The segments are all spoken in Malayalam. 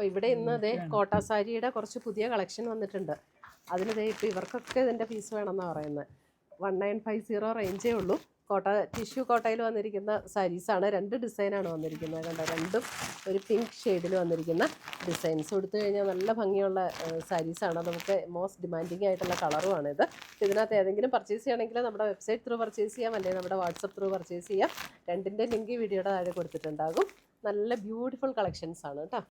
ഇവിടെ ഇന്ന് അതേ കോട്ട സാരിയുടെ കുറച്ച് പുതിയ കളക്ഷൻ വന്നിട്ടുണ്ട്. അതിനിതേ ഇപ്പോൾ ഇവർക്കൊക്കെ ഇതിൻ്റെ പീസ് വേണമെന്നാണ് പറയുന്നത്. 1950 റേഞ്ചേ ഉള്ളൂ. ടിഷ്യൂ കോട്ടയിൽ വന്നിരിക്കുന്ന സാരീസാണ്. 2 ഡിസൈനാണ് വന്നിരിക്കുന്നത്. കണ്ടോ, രണ്ടും ഒരു പിങ്ക് ഷെയ്ഡിൽ വന്നിരിക്കുന്ന ഡിസൈൻസ്. കൊടുത്തു കഴിഞ്ഞാൽ നല്ല ഭംഗിയുള്ള സാരീസാണ്. നമുക്ക് മോസ്റ്റ് ഡിമാൻഡിങ് ആയിട്ടുള്ള കളറുമാണിത്. ഇതിനകത്ത് ഏതെങ്കിലും പർച്ചേസ് ചെയ്യണമെങ്കിൽ നമ്മുടെ വെബ്സൈറ്റ് ത്രൂ പർച്ചേസ് ചെയ്യാം, അല്ലെങ്കിൽ നമ്മുടെ വാട്സപ്പ് ത്രൂ പർച്ചേസ് ചെയ്യാം. രണ്ടിൻ്റെ ലിങ്ക് വീഡിയോയുടെ താഴെ കൊടുത്തിട്ടുണ്ടാകും. നല്ല ബ്യൂട്ടിഫുൾ കളക്ഷൻസ് ആണ് കേട്ടോ.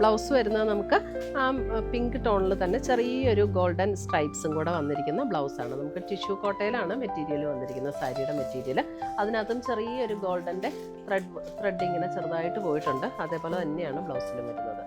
ബ്ലൗസ് വരുന്നത് നമുക്ക് ആ പിങ്ക് ടോണിൽ തന്നെ ചെറിയൊരു ഗോൾഡൻ സ്ട്രൈപ്സും കൂടെ വന്നിരിക്കുന്ന ബ്ലൗസാണ്. നമുക്ക് ടിഷ്യൂ കോട്ടയിലാണ് മെറ്റീരിയൽ വന്നിരിക്കുന്നത്, സാരിയുടെ മെറ്റീരിയൽ. അതിനകത്തും ചെറിയൊരു ഗോൾഡൻ്റെ ത്രെഡ് ഇങ്ങനെ ചെറുതായിട്ട് പോയിട്ടുണ്ട്. അതേപോലെ തന്നെയാണ് ബ്ലൗസിലും വരുന്നത്.